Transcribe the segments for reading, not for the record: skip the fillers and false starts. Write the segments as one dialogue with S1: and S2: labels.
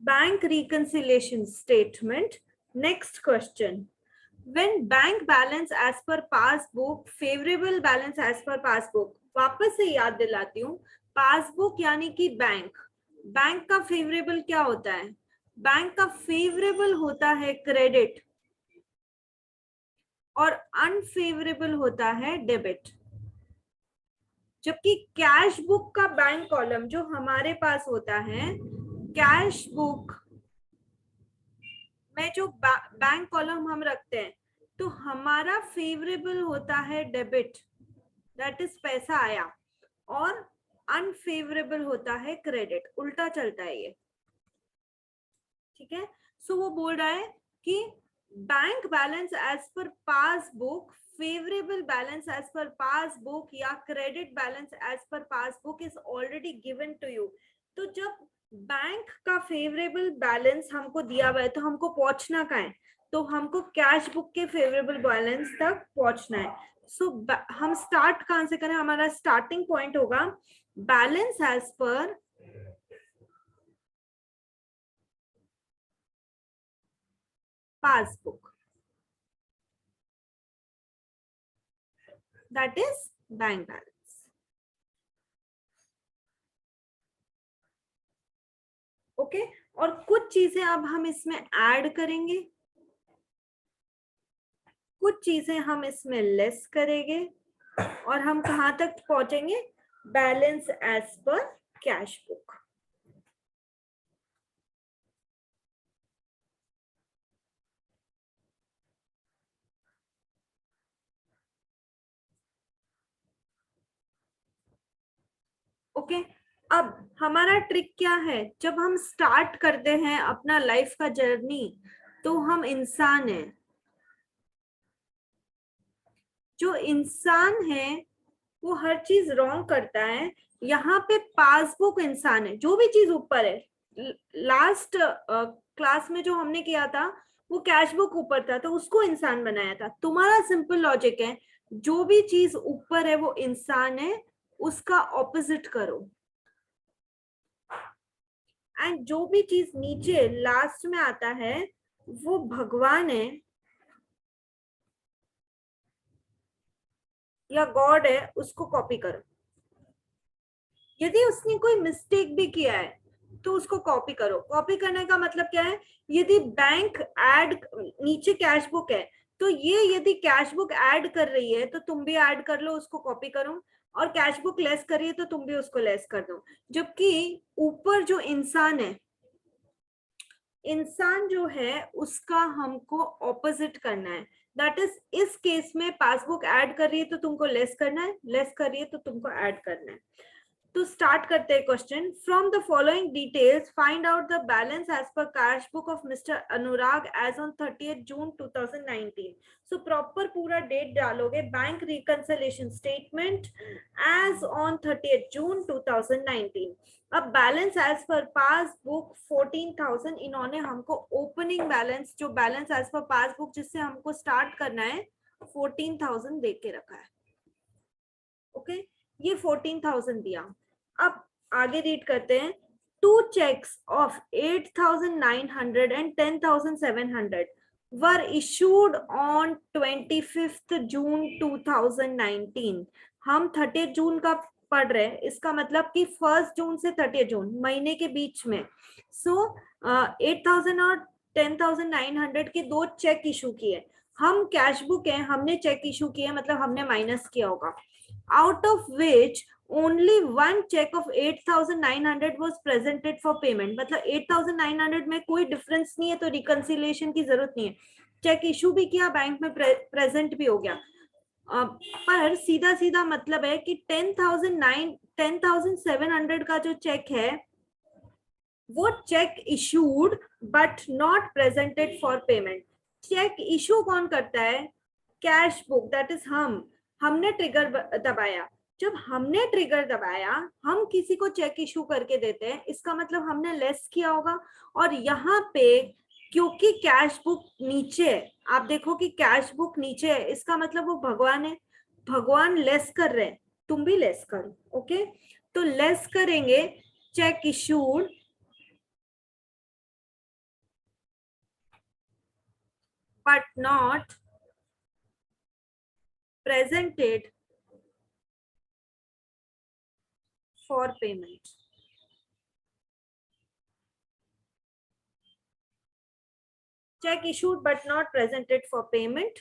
S1: bank reconciliation statement. Next question. When bank balance as per passbook, favorable balance as per passbook. वापस से याद दिलाती हूँ, passbook यानी कि बैंक, बैंक का फेवरेबल क्या होता है? बैंक का फेवरेबल होता है क्रेडिट और अनफेवरेबल होता है डेबिट। जबकि कैश बुक का बैंक कॉलम जो हमारे पास होता है, कैश बुक में जो बैंक कॉलम हम रखते हैं, तो हमारा फेवरेबल होता है डेबिट, दैट इज पैसा आया, और अनफेवरेबल होता है क्रेडिट। उल्टा चलता है ये, ठीक है। सो वो बोल रहा है कि bank balance as per passbook, favourable balance as per passbook या credit balance as per passbook is already given to you. तो जब बैंक का फेवरेबल बैलेंस हमको दिया हुआ है तो हमको पहुंचना कहाँ है? तो हमको कैश बुक के फेवरेबल बैलेंस तक पहुंचना है। सो हम स्टार्ट कहां से करें? हमारा स्टार्टिंग पॉइंट होगा balance as per passbook, that is bank balance. Okay okay? और कुछ चीजें अब हम इसमें ऐड करेंगे, कुछ चीजें हम इसमें लेस करेंगे, और हम कहां तक पहुंचेंगे? Balance as per cash book. Okay okay? अब हमारा ट्रिक क्या है? जब हम स्टार्ट करते हैं अपना लाइफ का जर्नी, तो हम इंसान हैं। जो इंसान है वो हर चीज रॉन्ग करता है। यहाँ पे पासबुक इंसान है, जो भी चीज ऊपर है। लास्ट क्लास में जो हमने किया था वो कैश बुक ऊपर था, तो उसको इंसान बनाया था। तुम्हारा सिंपल लॉजिक है, जो भी चीज ऊपर है वो इंसान है, उसका ऑपोजिट करो। एंड जो भी चीज नीचे लास्ट में आता है वो भगवान है या गॉड है, उसको कॉपी करो। यदि उसने कोई मिस्टेक भी किया है तो उसको कॉपी करो। कॉपी करने का मतलब क्या है? यदि बैंक ऐड नीचे कैश बुक है, तो ये यदि कैश बुक ऐड कर रही है तो तुम भी ऐड कर लो, उसको कॉपी करो। और कैश बुक लेस कर रही है तो तुम भी उसको लेस कर दो। जबकि ऊपर जो इंसान है, इंसान जो है उसका हमको ऑपोजिट करना है। दैट इज, इस केस में पासबुक ऐड कर रही है तो तुमको लेस करना है, लेस कर रही है तो तुमको ऐड करना है। तो स्टार्ट करते हैं question. From the following details find out the balance as per cash book of mister Anurag as on 30 June 2019। So proper पूरा डेट डालोगे, bank reconciliation statement as on 30 June 2019। अब बैलेंस एज पर पासबुक 14,000 इन्होंने हमको opening balance, जो balance as per passbook जिससे हमको start करना है, 14,000 दे के रखा है। Okay okay? ये 14,000 दिया। अब आगे रीड करते हैं। Two cheques of 8,900 and 10,700 were issued on 25th June 2019। हम 30 जून का पढ़ रहे हैं, इसका मतलब कि 1 जून से 30 जून महीने के बीच में। सो 8,000 और 10,900 के दो चेक इशू किए। हम कैश बुक है, हमने चेक इशू किए, मतलब हमने माइनस किया होगा। out of which only one check of 8,900 was presented for payment। मतलब 8,900 में कोई डिफरेंस नहीं है, तो रिकंसिलिएशन की जरूरत नहीं है। चेक इशू भी किया, बैंक में प्रेजेंट भी हो गया। पर सीधा सीधा मतलब है कि 10,700 का जो चेक है वो cheque issued but not presented for payment. Cheque issue कौन करता है? कैश बुक, दैट इज हमने ट्रिगर दबाया। जब हमने ट्रिगर दबाया, हम किसी को चेक इशू करके देते हैं, इसका मतलब हमने लेस किया होगा। और यहाँ पे क्योंकि कैश बुक नीचे है, आप देखो कि कैश बुक नीचे है, इसका मतलब वो भगवान है, भगवान लेस कर रहे हैं, तुम भी लेस करो। ओके, तो लेस करेंगे check issued but not presented for payment. Check issued but not presented for payment,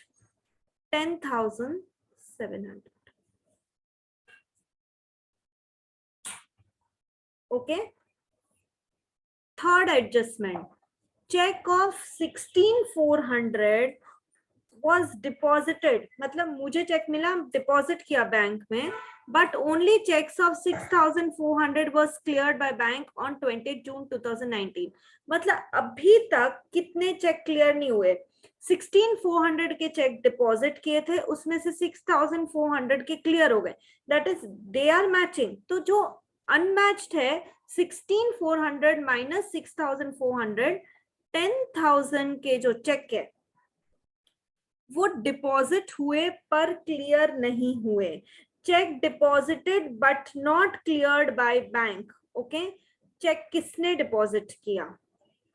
S1: 10,700. Okay. Third adjustment, check of 16,400 was deposited. मतलब मुझे चेक मिला, डिपॉजिट किया बैंक में, but only checks of 6,400 was cleared by bank on 20 June 2019. मतलब अभी तक कितने check clear नहीं हुए? 16,400 के चेक डिपॉजिट किए थे, उसमें से 6,400 के क्लियर हो गए, that is they are matching. तो जो अनमैच्ड है 16,400 माइनस 6,400, 10,000 के जो चेक है वो डिपॉजिट हुए पर क्लियर नहीं हुए. Cheque deposited but not cleared by bank. Okay, cheque किसने डिपॉजिट किया?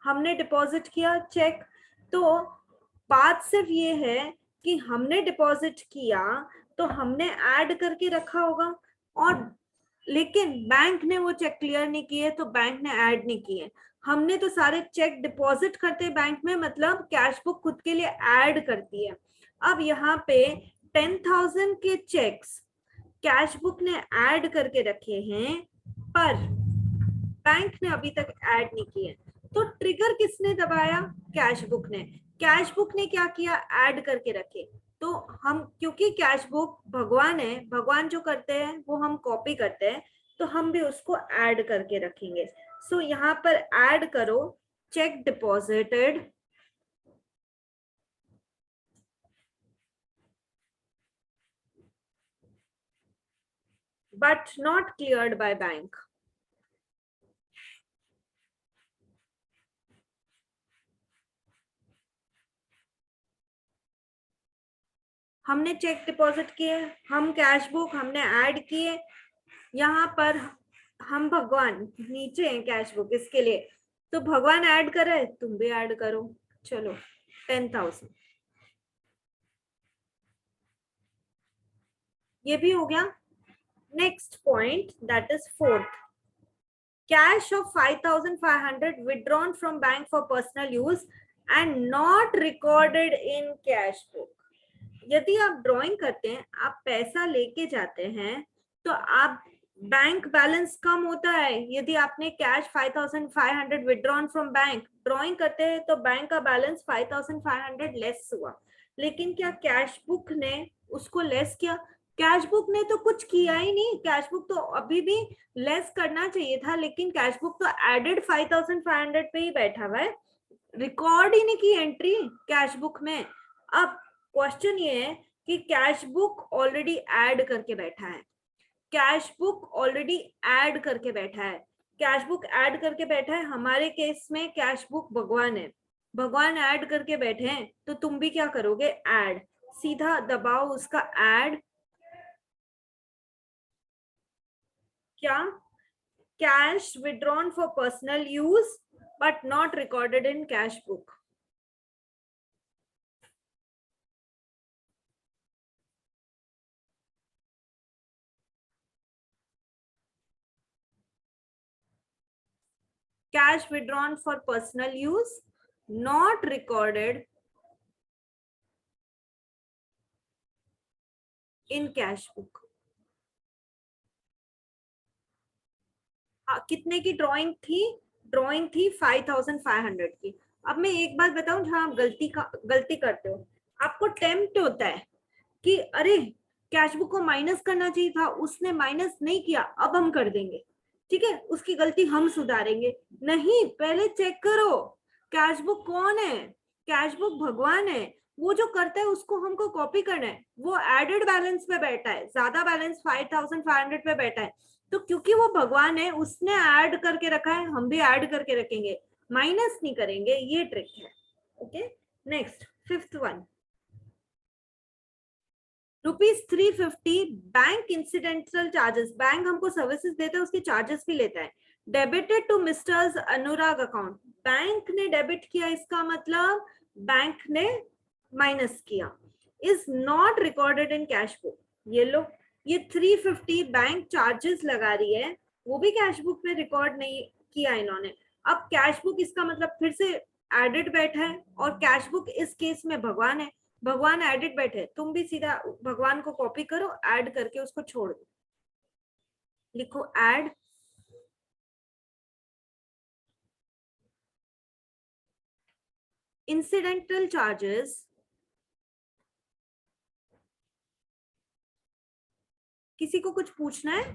S1: हमने डिपॉजिट किया चेक. तो बात सिर्फ ये है कि हमने डिपॉजिट किया तो हमने ऐड करके रखा होगा, और लेकिन बैंक ने वो चेक क्लियर नहीं किए तो बैंक ने ऐड नहीं किए. हमने तो सारे चेक डिपॉजिट करते बैंक में, मतलब कैश बुक खुद के लिए ऐड करती है. अब यहाँ पे 10,000 के चेक्स कैश बुक ने ऐड करके रखे हैं पर बैंक ने अभी तक ऐड नहीं किए. तो ट्रिगर किसने दबाया? कैश बुक ने. कैश बुक ने क्या किया? ऐड करके रखे. तो हम, क्योंकि कैश बुक भगवान है, भगवान जो करते हैं वो हम कॉपी करते हैं, तो हम भी उसको ऐड करके रखेंगे. सो यहाँ पर ऐड करो, check deposited but not cleared by bank. हमने चेक डिपॉजिट किए, हम कैश बुक हमने ऐड किए. यहाँ पर हम भगवान नीचे हैं कैश बुक इसके लिए, तो भगवान ऐड करे, तुम भी ऐड करो. चलो 10,000 ये भी हो गया. Next point, that is fourth, cash of 5,500 withdrawn from bank for personal use and not recorded in cash book. यदि आप ड्राइंग करते हैं, आप पैसा लेके जाते हैं, तो आप बैंक बैलेंस कम होता है. यदि आपने cash 5,500 withdrawn from bank drawing करते हैं तो बैंक का बैलेंस 5,500 लेस हुआ. लेकिन क्या कैश बुक ने उसको लेस किया? कैश बुक ने तो कुछ किया ही नहीं. कैश बुक तो अभी भी लेस करना चाहिए था, लेकिन कैश बुक तो एडेड 5,500 पे ही बैठा हुआ है, रिकॉर्ड ही नहीं की एंट्री कैश बुक में. अब क्वेश्चन ये है कि कैश बुक ऑलरेडी ऐड करके बैठा है, कैश बुक ऑलरेडी ऐड करके बैठा है, कैश बुक ऐड करके बैठा है. हमारे केस में कैश बुक भगवान है, भगवान ऐड करके बैठे हैं, तो तुम भी क्या करोगे? ऐड. सीधा दबाओ उसका ऐड. क्या? Cash withdrawn for personal use but not recorded in cash book. Cash withdrawn for personal use, not recorded in cash book. कितने की ड्राइंग थी? ड्राइंग थी 5,500 की. अब मैं एक बात बताऊं जहां आप गलती करते हो. आपको टेम्प्ट होता है कि अरे कैश बुक को माइनस करना चाहिए था, उसने माइनस नहीं किया, अब हम कर देंगे, ठीक है, उसकी गलती हम सुधारेंगे. नहीं, पहले चेक करो कैश बुक कौन है. कैश बुक भगवान है, वो जो करता है उसको हमको कॉपी करना है. वो एडेड बैलेंस पे बैठा है, ज्यादा बैलेंस 5,500 पे बैठा है, तो क्योंकि वो भगवान है उसने ऐड करके रखा है, हम भी ऐड करके रखेंगे, माइनस नहीं करेंगे. ये ट्रिक है. Okay, next fifth one, ₹350 bank incidental charges. Bank हमको सर्विसेज देता है, उसके चार्जेस भी लेता है. Debited to mister Anurag account. Bank ने डेबिट किया, इसका मतलब बैंक ने माइनस किया, is not recorded in cash book. ये लो, ये 350 बैंक चार्जेस लगा रही है, वो भी कैश बुक में रिकॉर्ड नहीं किया इन्होंने। अब कैश बुक इसका मतलब फिर से एडेड बैठा है, और कैश बुक इस केस में भगवान है, भगवान एडेड बैठे। तुम भी सीधा भगवान को कॉपी करो, ऐड करके उसको छोड़ दो, लिखो ऐड incidental charges किसी को कुछ पूछना है?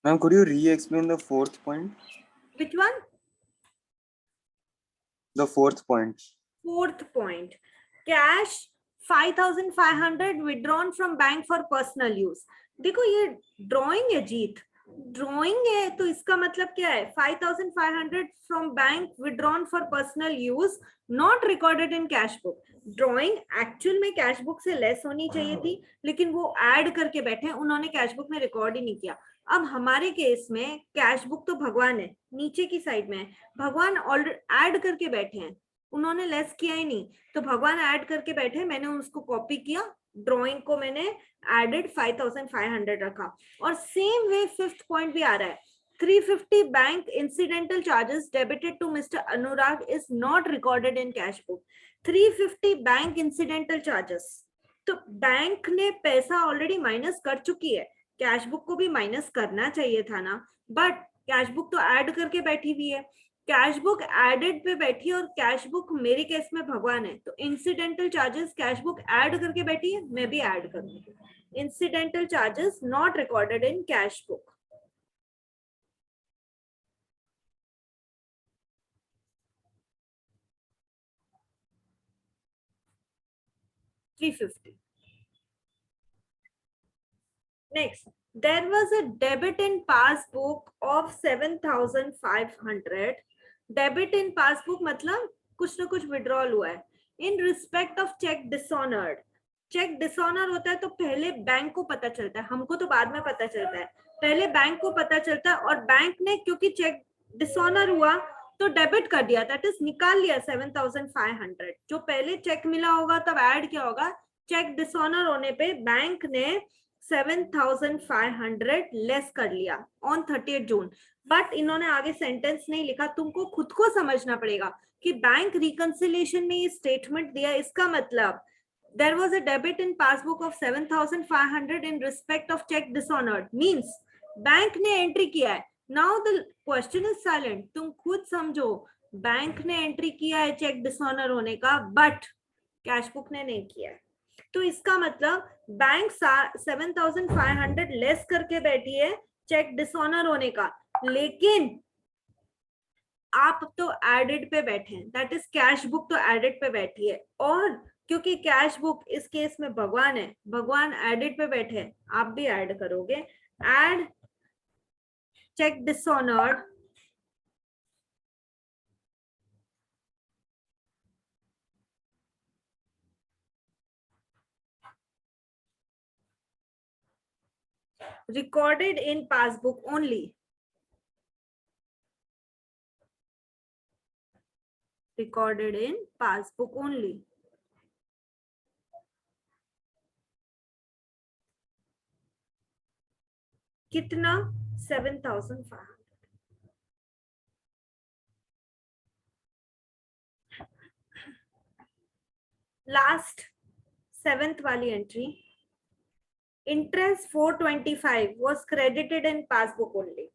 S2: Ma'am, could you re-explain the fourth point?
S1: Which one?
S2: The fourth point.
S1: Fourth point, cash 5500 withdrawn from bank for personal use। देखो ये ड्राइंग है जीत, ड्राइंग है, तो इसका मतलब क्या है? 5500 from bank withdrawn for personal use, not recorded in cash book. Drawing actual में कैश बुक से लेस होनी चाहिए थी, लेकिन वो ऐड करके बैठे, उन्होंने कैश बुक में रिकॉर्ड ही नहीं किया। अब हमारे केस में कैश बुक तो भगवान है, नीचे की साइड में है, भगवान ऑलरेडी ऐड करके बैठे हैं, उन्होंने लेस किया ही नहीं, तो भगवान ऐड करके बैठे, मैंने उसको कॉपी किया, ड्राइंग को मैंने एडेड 5500 रखा। और सेम वे फिफ्थ पॉइंट भी आ रहा है, 350 bank incidental charges debited to mister Anurag is not recorded in cash book. 350 bank incidental charges, तो बैंक ने पैसा ऑलरेडी माइनस कर चुकी है, कैश बुक को भी माइनस करना चाहिए था ना, बट कैश बुक तो ऐड करके बैठी हुई है, कैश बुक एडेड पे बैठी है, और कैश बुक मेरे केस में भगवान है, तो incidental charges cash book add करके बैठी है, मैं भी ऐड करूंगी, incidental charges not recorded in cash book. Next, there was a debit in passbook of 7500। Debit in passbook मतलब कुछ ना कुछ विड्रॉल हुआ है, in respect of cheque dishonoured. Cheque dishonour होता है तो पहले बैंक को पता चलता है, हमको तो बाद में पता चलता है, पहले बैंक को पता चलता है, और बैंक ने क्योंकि चेक डिसऑनर हुआ तो डेबिट कर दिया, दैट इज निकाल लिया 7500। जो पहले चेक मिला होगा तब ऐड किया होगा, चेक डिसऑनर होने पे बैंक ने 7500 लेस कर लिया ऑन 30 जून। बट इन्होंने आगे सेंटेंस नहीं लिखा, तुमको खुद को समझना पड़ेगा कि बैंक रिकंसिलिएशन में ये स्टेटमेंट दिया, इसका मतलब there was a debit in passbook of 7500 in respect of check dishonored means bank ने एंट्री किया है। now the question is silent, तुम खुद समझो, बैंक ने एंट्री किया है चेक डिसऑनर होने का, बट कैश बुक ने नहीं किया है, तो इसका मतलब बैंक 7500 लेस करके बैठी है चेक डिसऑनर होने का, लेकिन आप तो एडेड पे बैठे हैं, दैट इज कैश बुक तो एडेड पे बैठी है, और क्योंकि कैश बुक इस केस में भगवान है, भगवान एडेड पे बैठे हैं, आप भी ऐड करोगे, add cheque dishonoured recorded in passbook only, recorded in passbook only। कितना? 7500। लास्ट 7th वाली entry, interest 425 was credited in passbook only।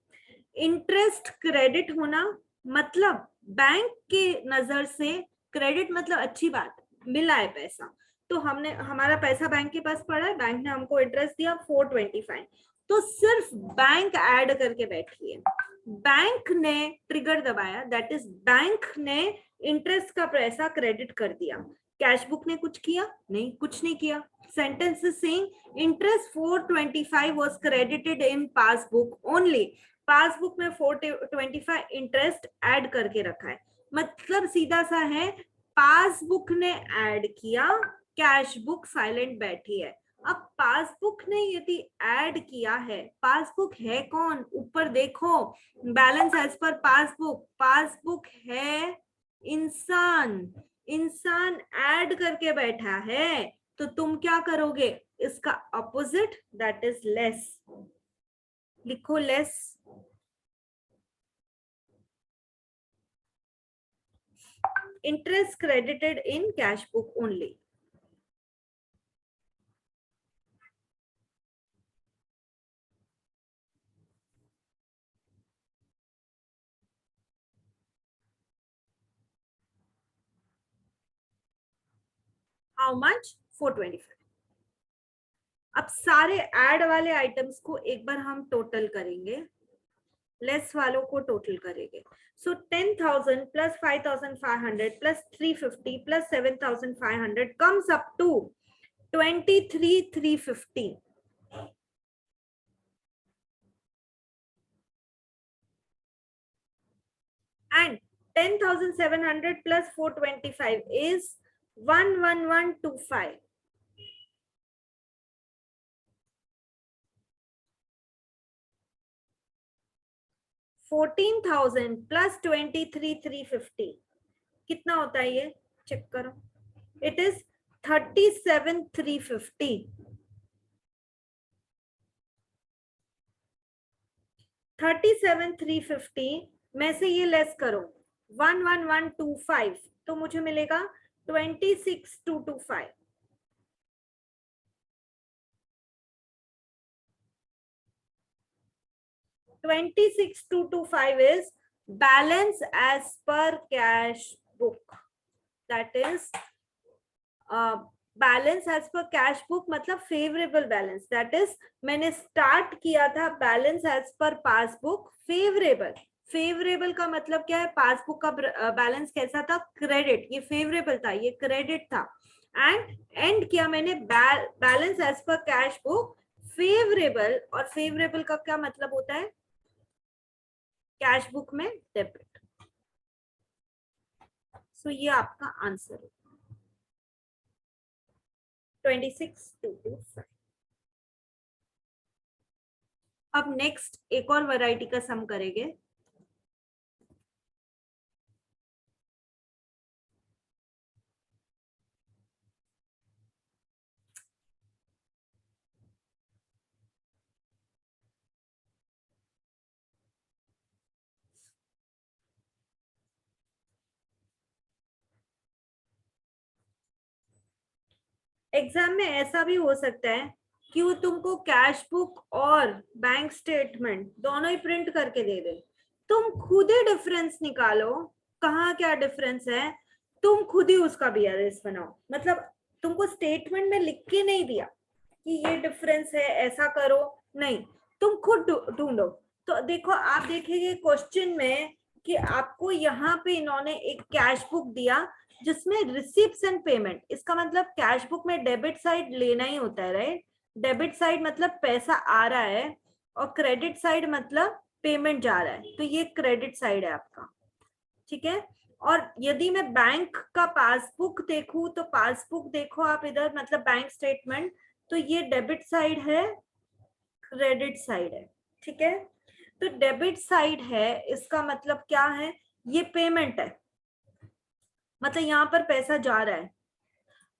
S1: Interest credit होना मतलब बैंक के नजर से क्रेडिट मतलब अच्छी बात, मिला है पैसा, तो हमने हमारा पैसा बैंक के पास पड़ा है, बैंक ने हमको इंटरेस्ट दिया 425, तो सिर्फ बैंक ऐड करके बैठी है, बैंक ने ट्रिगर दबाया, दैट इज बैंक ने इंटरेस्ट का पैसा क्रेडिट कर दिया, कैश बुक ने कुछ किया नहीं, कुछ नहीं किया। Sentence is saying interest 425 was credited in passbook only, passbook में 425 इंटरेस्ट ऐड करके रखा है, मतलब सीधा सा है, पासबुक ने ऐड किया, कैश बुक साइलेंट बैठी है। अब पासबुक ने यदि ऐड किया है, पासबुक है कौन? ऊपर देखो, balance as per passbook, passbook है इंसान, इंसान ऐड करके बैठा है, तो तुम क्या करोगे, इसका अपोजिट दैट इज लेस, लिखो less. Interest credited in cash book only. How much, 425। अब सारे ऐड वाले आइटम्स को एक बार हम टोटल करेंगे, लेस वालों को टोटल करेंगे। So 10,000 plus 5,500 plus 350 plus 7,500 comes up to 23,350। And 10,700 plus 425 is 11125. 14,000 plus 23,350 कितना होता है ये, चेक करो। It is 37,350। 37,350 में से ये लेस करो 11125, तो मुझे मिलेगा 26,225। 26,225 is balance as per cash book. That is balance as per cash book, मतलब फेवरेबल बैलेंस। दैट इज मैंने स्टार्ट किया था balance as per passbook favourable. Favourable का मतलब क्या है, पासबुक का बैलेंस कैसा था, क्रेडिट, ये फेवरेबल था, ये क्रेडिट था। एंड एंड किया मैंने balance as per cash book favourable, और फेवरेबल का क्या मतलब होता है, कैश बुक में डेबिट। सो ये आपका आंसर है 26,225। अब नेक्स्ट एक और वैरायटी का सम करेंगे। एग्जाम में ऐसा भी हो सकता है कि वो तुमको कैश बुक और बैंक स्टेटमेंट दोनों ही प्रिंट करके दे दे, तुम खुद ही डिफरेंस निकालो, कहाँ क्या डिफरेंस है, तुम खुद ही उसका बीआरएस बनाओ। मतलब तुमको स्टेटमेंट में लिख के नहीं दिया कि ये डिफरेंस है, ऐसा करो, नहीं, तुम खुद ढूंढो। तो देखो, आप देखेंगे क्वेश्चन में कि आपको यहाँ पे इन्होंने एक कैश बुक दिया जिसमें रिसिप्ट्स एंड पेमेंट, इसका मतलब कैश बुक में डेबिट साइड लेना ही होता है, राइट। डेबिट साइड मतलब पैसा आ रहा है, और क्रेडिट साइड मतलब पेमेंट जा रहा है, तो ये क्रेडिट साइड है आपका, ठीक है। और यदि मैं बैंक का पासबुक देखूं, तो पासबुक देखो आप इधर, मतलब बैंक स्टेटमेंट, तो ये डेबिट साइड है, क्रेडिट साइड है, ठीक है। तो डेबिट साइड है, इसका मतलब क्या है, ये पेमेंट है, मतलब यहाँ पर पैसा जा रहा है,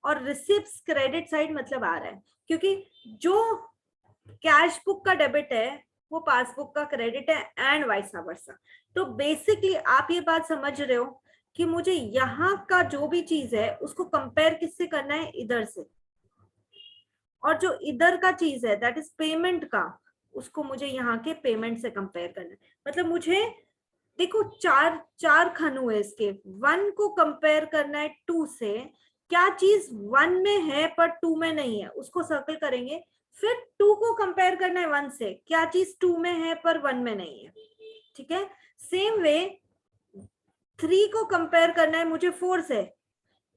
S1: और रिसिप्ट्स क्रेडिट साइड मतलब आ रहा है, क्योंकि जो कैश बुक का डेबिट है वो पासबुक का क्रेडिट है, एंड वाइस वर्सा। तो बेसिकली आप ये बात समझ रहे हो कि मुझे यहाँ का जो भी चीज है उसको कंपेयर किससे करना है, इधर से, और जो इधर का चीज है दैट इज पेमेंट का, उसको मुझे यहाँ के पेमेंट से कंपेयर करना है। मतलब मुझे देखो, चार चार खन हुए इसके, वन को कंपेयर करना है टू से, क्या चीज वन में है पर टू में नहीं है उसको सर्कल करेंगे। फिर टू को कंपेयर करना है वन से, क्या चीज टू में है पर वन में नहीं है, ठीक है। सेम वे थ्री को कंपेयर करना है मुझे फोर से,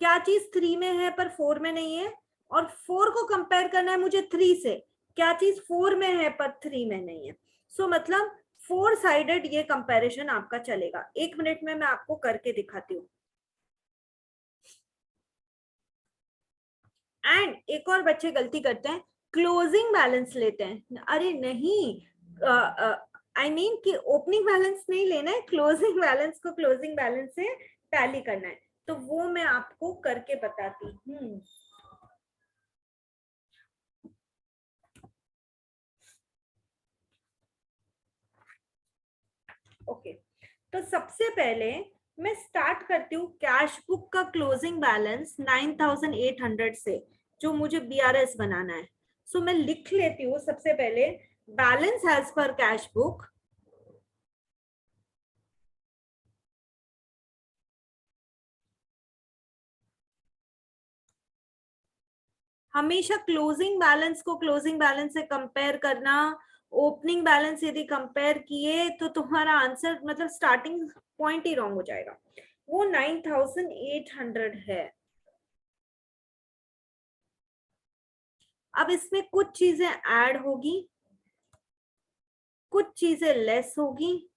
S1: क्या चीज थ्री में है पर फोर में नहीं है, और फोर को कंपेयर करना है मुझे थ्री से, क्या चीज फोर में है पर थ्री में नहीं है। सो मतलब फोर साइडेड ये कंपैरिजन आपका चलेगा। एक मिनट में मैं आपको करके दिखाती हूँ। एंड एक और बच्चे गलती करते हैं, क्लोजिंग बैलेंस लेते हैं। अरे नहीं, आई मीन कि ओपनिंग बैलेंस नहीं लेना है, क्लोजिंग बैलेंस को क्लोजिंग बैलेंस से टैली करना है, तो वो मैं आपको करके बताती हूँ। ओके, तो सबसे पहले मैं स्टार्ट करती हूँ कैश बुक का क्लोजिंग बैलेंस 9800 से, जो मुझे बीआरएस बनाना है। सो मैं लिख लेती हूँ सबसे पहले balance as per cash book हमेशा क्लोजिंग बैलेंस को क्लोजिंग बैलेंस से कंपेयर करना, ओपनिंग बैलेंस यदि कंपेयर किए तो तुम्हारा आंसर मतलब स्टार्टिंग पॉइंट ही रॉन्ग हो जाएगा। वो 9800 है। अब इसमें कुछ चीजें ऐड होगी, कुछ चीजें लेस होगी,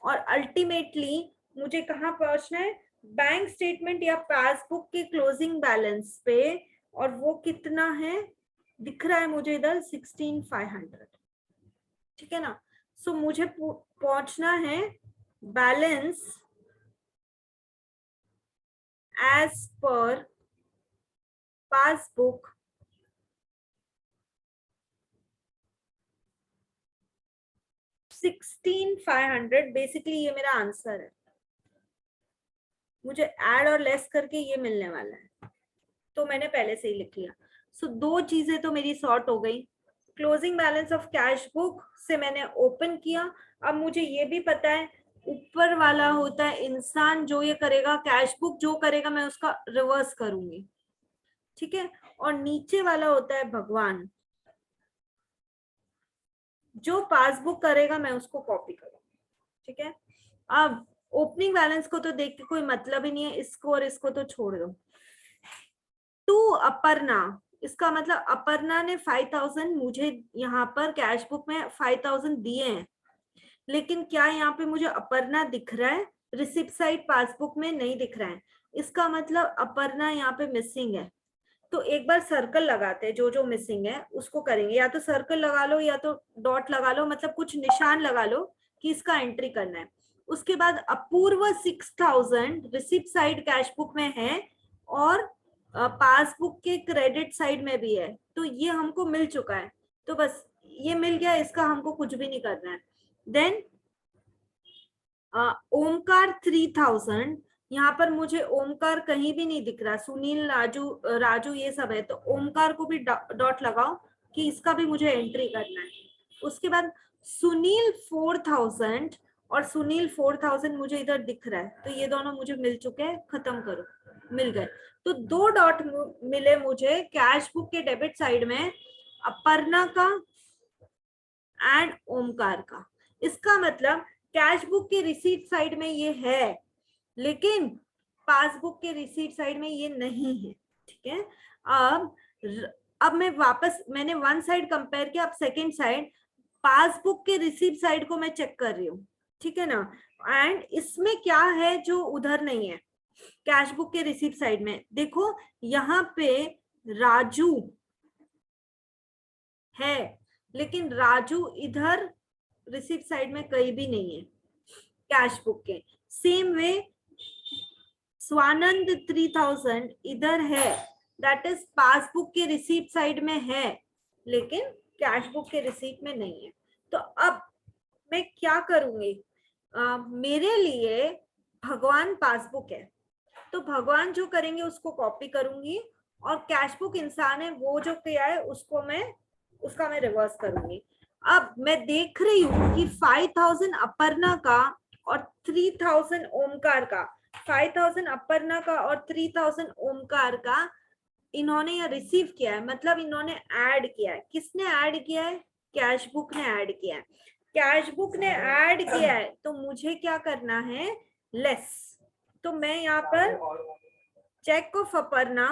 S1: और अल्टीमेटली मुझे कहाँ पहुंचना है, बैंक स्टेटमेंट या पासबुक के क्लोजिंग बैलेंस पे, और वो कितना है दिख रहा है मुझे इधर 16500। ठीक है ना। सो मुझे पहुंचना है balance as per passbook 16500। Basically ये मेरा आंसर है, मुझे ऐड और लेस करके ये मिलने वाला है, तो मैंने पहले से ही लिख लिया। सो दो चीजें तो मेरी सॉर्ट हो गई। Closing balance of cash book से मैंने ओपन किया। अब मुझे ये भी पता है ऊपर वाला होता है इंसान, जो ये करेगा कैश बुक जो करेगा मैं उसका रिवर्स करूंगी। ठीक है, और नीचे वाला होता है भगवान, जो पासबुक करेगा मैं उसको कॉपी करूंगी। ठीक है, अब ओपनिंग बैलेंस को तो देख के कोई मतलब ही नहीं है, इसको और इसको तो छोड़ दो। टू अपर्णा, इसका मतलब अपर्णा ने 5000 मुझे यहाँ पर कैश बुक में 5000 दिए हैं, लेकिन क्या यहाँ पे मुझे अपर्णा दिख रहा है, रिसिप्ट साइड पासबुक में नहीं दिख रहा है। इसका मतलब अपर्णा यहाँ पे मिसिंग है। तो एक बार सर्कल लगाते हैं, जो जो मिसिंग है उसको करेंगे, या तो सर्कल लगा लो या तो डॉट लगा लो, मतलब कुछ निशान लगा लो कि इसका एंट्री करना है। उसके बाद अपूर्व 6000 रिसिप्ट साइड कैश बुक में है और पासबुक के क्रेडिट साइड में भी है, तो ये हमको मिल चुका है। तो बस ये मिल गया, इसका हमको कुछ भी नहीं करना है। देन ओमकार 3000, यहाँ पर मुझे ओमकार कहीं भी नहीं दिख रहा, सुनील राजू राजू ये सब है, तो ओमकार को भी डॉट लगाओ कि इसका भी मुझे एंट्री करना है। उसके बाद सुनील 4000 और सुनील 4000 मुझे इधर दिख रहा है, तो ये दोनों मुझे मिल चुके हैं, खत्म करो, मिल गए। तो दो डॉट मिले मुझे कैश बुक के डेबिट साइड में, अपर्णा का एंड ओमकार का। इसका मतलब कैश बुक के रिसीट साइड में ये है, लेकिन पासबुक के रिसीट साइड में ये नहीं है। ठीक है, अब मैं वापस, मैंने वन साइड कंपेयर किया, अब सेकेंड साइड पासबुक के रिसीट साइड को मैं चेक कर रही हूँ। ठीक है ना, एंड इसमें क्या है जो उधर नहीं है कैश बुक के रिसीट साइड में, देखो यहाँ पे राजू है, लेकिन राजू इधर रिसिप्ट साइड में कहीं भी नहीं है कैश बुक के। सेम वे स्वानंद 3000 इधर है, दैट इज पासबुक के रिसीप्ट साइड में है, लेकिन कैश बुक के रिसीप्ट में नहीं है। तो अब मैं क्या करूंगी, मेरे लिए भगवान पासबुक है, तो भगवान जो करेंगे उसको कॉपी करूंगी, और कैश बुक इंसान है वो जो किया है उसको मैं उसका मैं रिवर्स करूंगी। अब मैं देख रही हूँ कि 5000 अपर्णा का और 3000 ओमकार का, 5000 अपर्णा का और 3000 ओमकार का इन्होंने यह रिसीव किया है, मतलब इन्होंने ऐड किया है। किसने ऐड किया है, कैश बुक ने ऐड किया है। कैश बुक ने ऐड किया है तो मुझे क्या करना है, लेस। तो मैं यहाँ पर चेक ऑफ अपर्णा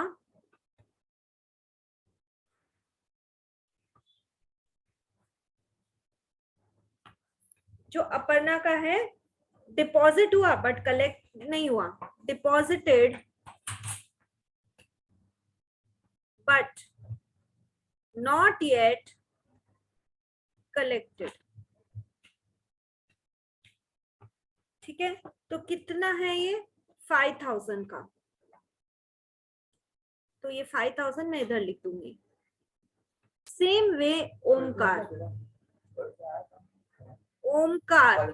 S1: जो अपर्णा का है, डिपॉजिट हुआ बट कलेक्ट नहीं हुआ, deposited but not yet collected. ठीक है, तो कितना है ये 5,000 का, तो ये 5,000 मैं इधर लिख दूंगी। सेम वे ओमकार, ओमकार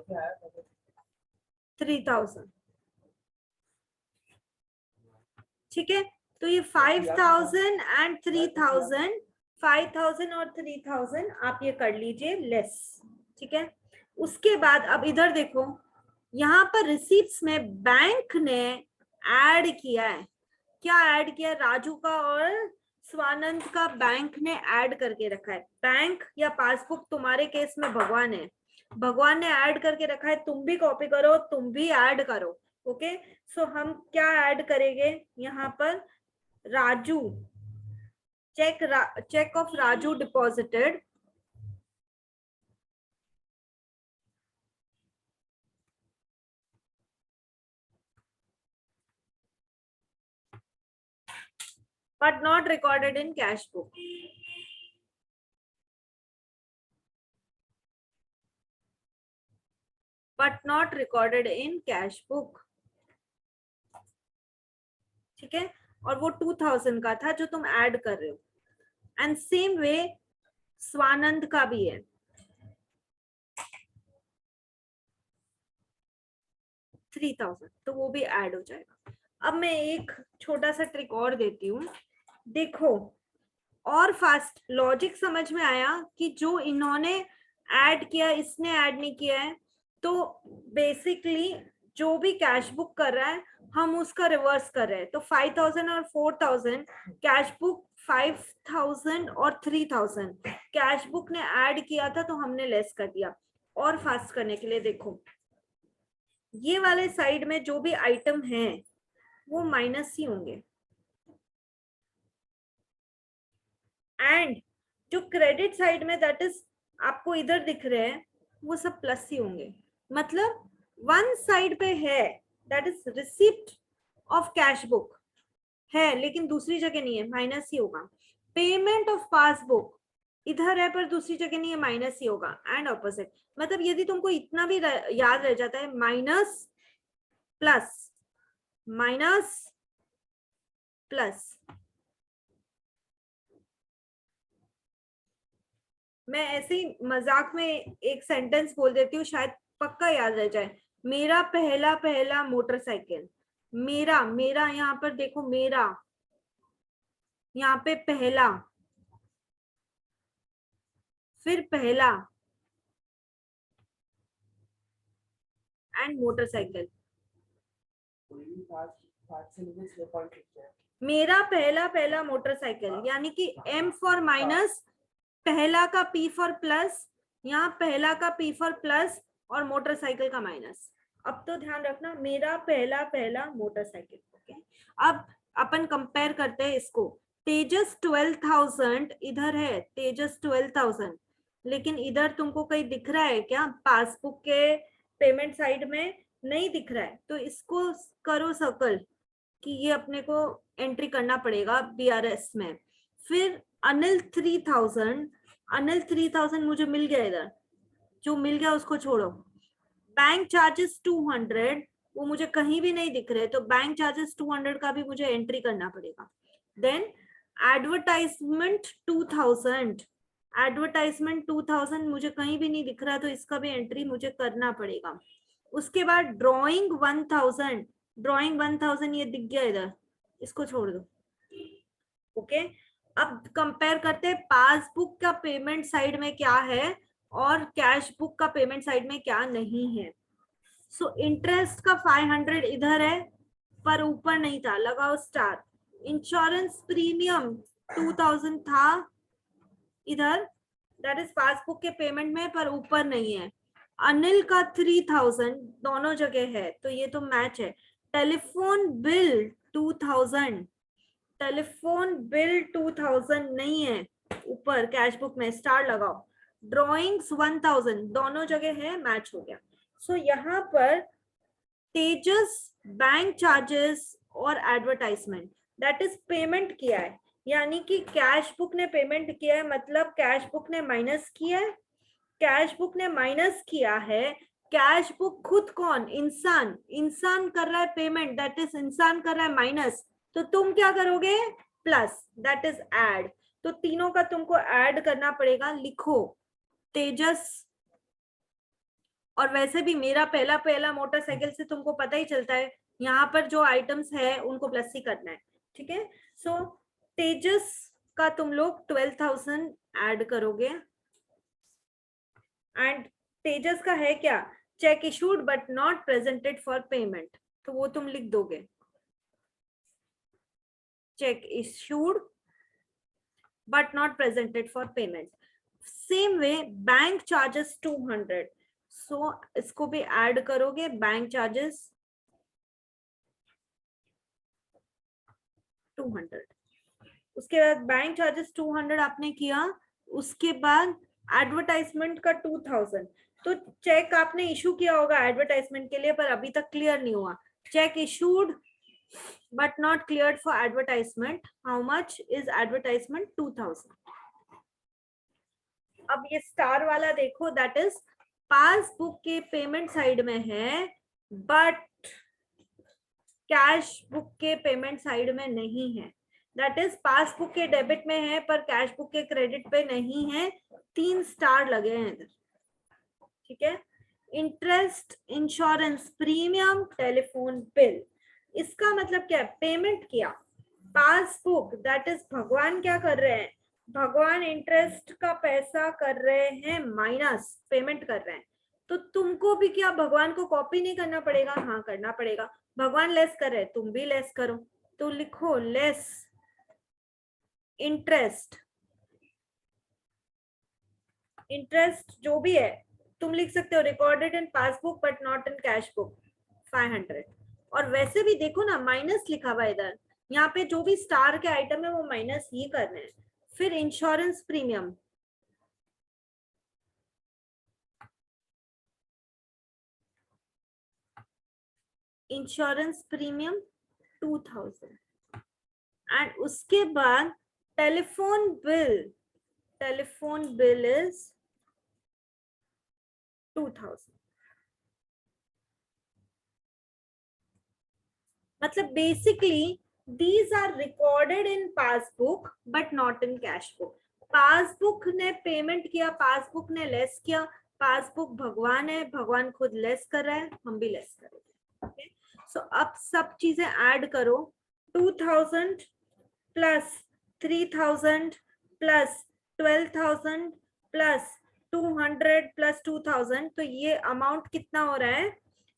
S1: 3,000, ठीक है। तो ये 5,000 एंड 3,000, 5,000 और 3,000 आप ये कर लीजिए लेस, ठीक है। उसके बाद अब इधर देखो, यहाँ पर रिसीप्ट्स में बैंक ने ऐड किया है, क्या ऐड किया? राजू का और स्वानंद का बैंक ने ऐड करके रखा है। बैंक या पासबुक तुम्हारे केस में भगवान है, भगवान ने ऐड करके रखा है, तुम भी कॉपी करो, तुम भी ऐड करो। ओके, सो हम क्या ऐड करेंगे यहाँ पर? Raju, cheque of Raju deposited, but not recorded in cash book. But not recorded in cash book. ठीक है, और वो 2,000 का था जो तुम ऐड कर रहे हो। एंड सेम वे स्वानंद का भी है, $3,000, तो वो भी ऐड हो जाएगा। अब मैं एक छोटा सा ट्रिक और देती हूँ, देखो और फास्ट लॉजिक समझ में आया कि जो इन्होंने ऐड किया इसने ऐड नहीं किया है, तो बेसिकली जो भी कैश बुक कर रहा है हम उसका रिवर्स कर रहे हैं। तो 5,000 और 4,000 कैश बुक, 5,000 और 3,000 कैश बुक ने ऐड किया था तो हमने लेस कर दिया। और फास्ट करने के लिए देखो, ये वाले साइड में जो भी आइटम है वो माइनस ही होंगे, एंड जो क्रेडिट साइड में दैट इज आपको इधर दिख रहे हैं वो सब प्लस ही होंगे। मतलब वन साइड पे है that is receipt of cash book है, लेकिन दूसरी जगह नहीं है, माइनस ही होगा। पेमेंट ऑफ पासबुक इधर है पर दूसरी जगह नहीं है, माइनस ही होगा। एंड ऑपोजिट, मतलब यदि तुमको इतना भी याद रह जाता है, माइनस प्लस, माइनस प्लस। मैं ऐसे ही मजाक में एक सेंटेंस बोल देती हूँ, शायद पक्का याद रह जाए। मेरा पहला पहला मोटरसाइकिल, मेरा मेरा यहाँ पर देखो, मेरा यहाँ पे पहला, फिर पहला एंड मोटरसाइकिल। मेरा पहला पहला मोटरसाइकिल, यानी कि M फॉर माइनस, पहला का P फॉर प्लस, यहाँ पहला का P फॉर प्लस और मोटरसाइकिल का माइनस। अब तो ध्यान रखना, मेरा पहला पहला मोटरसाइकिल। ओके, अब अपन कंपेयर करते हैं इसको। तेजस 12,000 इधर है, तेजस 12,000, लेकिन इधर तुमको कहीं दिख रहा है क्या? पासबुक के पेमेंट साइड में नहीं दिख रहा है, तो इसको करो सर्कल कि ये अपने को एंट्री करना पड़ेगा BRS में। फिर अनिल 3,000, अनिल 3,000 मुझे मिल गया, इधर जो मिल गया उसको छोड़ो। बैंक चार्जेस 200, वो मुझे कहीं भी नहीं दिख रहे, तो बैंक चार्जेस 200 का भी मुझे एंट्री करना पड़ेगा। देन एडवर्टाइजमेंट 2,000, एडवर्टाइजमेंट 2,000 मुझे कहीं भी नहीं दिख रहा, तो इसका भी एंट्री मुझे करना पड़ेगा। उसके बाद ड्रॉइंग 1,000, ड्रॉइंग 1,000 ये दिख गया इधर, इसको छोड़ दो। ओके, अब कंपेयर करते हैं पासबुक का पेमेंट साइड में क्या है और कैश बुक का पेमेंट साइड में क्या नहीं है। सो इंटरेस्ट का 500 इधर है पर ऊपर नहीं था, लगाओ स्टार। इंश्योरेंस प्रीमियम 2,000 था इधर, दैट इज पासबुक के पेमेंट में पर ऊपर नहीं है। अनिल का 3,000 दोनों जगह है, तो ये तो मैच है। टेलीफोन बिल 2,000, टेलीफोन बिल 2,000 नहीं है ऊपर कैश बुक में, स्टार लगाओ। ड्रॉइंग्स 1,000 दोनों जगह है, मैच हो गया। सो यहाँ पर तेजस बैंक चार्जेस और एडवर्टाइजमेंट दैट इज पेमेंट किया है, यानी कि कैश बुक ने पेमेंट किया है, मतलब कैश बुक ने माइनस किया है, कैश बुक ने माइनस किया है कैश बुक खुद कौन, इंसान, इंसान कर रहा है पेमेंट, दैट इज इंसान कर रहा है माइनस, तो तुम क्या करोगे, प्लस, दैट इज ऐड। तो तीनों का तुमको ऐड करना पड़ेगा, लिखो तेजस। और वैसे भी मेरा पहला पहला मोटरसाइकिल से तुमको पता ही चलता है, यहाँ पर जो आइटम्स है उनको प्लस ही करना है, ठीक है। सो तेजस का तुम लोग 12,000 ऐड करोगे, एंड तेजस का है क्या, check issued but not presented for payment, तो वो तुम लिख दोगे, check issued but not presented for payment. Same way bank charges 200, सो इसको भी ऐड करोगे, बैंक चार्जेस 200। उसके बाद बैंक चार्जेस 200 आपने किया, उसके बाद एडवर्टाइजमेंट का 2000। तो चेक आपने इशू किया होगा एडवर्टाइजमेंट के लिए, पर अभी तक क्लियर नहीं हुआ, check issued but not cleared for advertisement, how much is advertisement, 2000। अब ये स्टार वाला देखो, दैट इज पासबुक के पेमेंट साइड में है, बट कैश बुक के पेमेंट साइड में नहीं है, दैट इज पासबुक के डेबिट में है पर कैश बुक के क्रेडिट पे नहीं है, 3 स्टार लगे हैं इधर, ठीक है। Interest, insurance, premium, telephone bill, इसका मतलब क्या है, पेमेंट किया, पासबुक दैट इज भगवान क्या कर रहे हैं, भगवान इंटरेस्ट का पैसा कर रहे हैं माइनस, पेमेंट कर रहे हैं, तो तुमको भी क्या भगवान को कॉपी नहीं करना पड़ेगा, हाँ करना पड़ेगा, भगवान लेस कर रहे हैं तुम भी लेस करो, तो लिखो लेस इंटरेस्ट, इंटरेस्ट जो भी है तुम लिख सकते हो, recorded in passbook but not in cash book 500। और वैसे भी देखो ना माइनस लिखा हुआ इधर, यहाँ पे जो भी स्टार के आइटम है वो माइनस ही करने हैं। फिर insurance premium, insurance premium 2000, and उसके बाद telephone bill, telephone bill is 2000। मतलब basically these are recorded in passbook but not in cash book। Passbook ने पेमेंट किया, पासबुक ने लेस किया, पासबुक भगवान है, भगवान खुद लेस कर रहा है, हम भी लेस करेंगे, ओके। सो अब सब चीजें ऐड करो, 2000 प्लस 3000 प्लस 12,000 प्लस 200 प्लस 2000, तो ये अमाउंट कितना हो रहा है,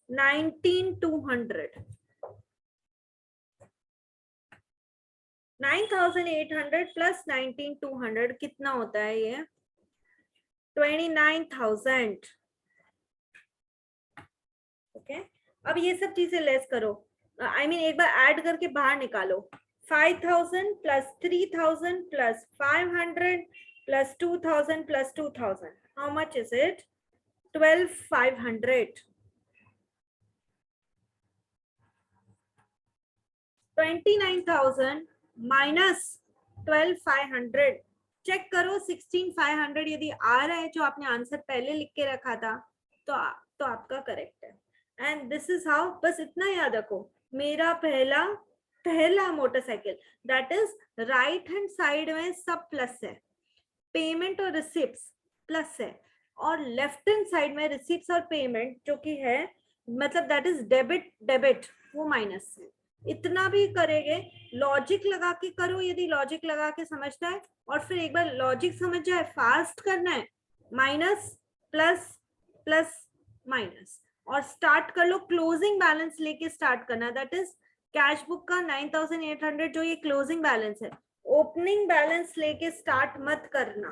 S1: 19,200। 9,800 प्लस 19,200 कितना होता है ये, 29,000, ओके। अब ये सब चीजें लेस करो, आई मीन एक बार ऐड करके बाहर निकालो, 5,000 plus 3,000 plus 500 plus 2,000 plus 2,000, how much is it, 12,500। 29,000 minus 12,500, check करो 16,500 यदि आ रहा है जो आपने आंसर पहले लिख के रखा था, तो आपका करेक्ट है। एंड दिस इज हाउ, बस इतना याद रखो, मेरा पहला पहला motorcycle, that is right hand side में सब प्लस है, पेमेंट और रिसिप्ट्स प्लस है, और लेफ्ट हैंड साइड में रिसिप्ट्स और पेमेंट जो कि है, मतलब दैट इज डेबिट डेबिट, वो माइनस है। इतना भी करेंगे, लॉजिक लगा के करो यदि लॉजिक लगा के समझना है, और फिर एक बार लॉजिक समझ जाए, फास्ट करना है, माइनस प्लस प्लस माइनस, और स्टार्ट कर लो, क्लोजिंग बैलेंस लेके स्टार्ट करना, दैट इज कैश बुक का 9,800 जो ये क्लोजिंग बैलेंस है, ओपनिंग बैलेंस लेके स्टार्ट मत करना,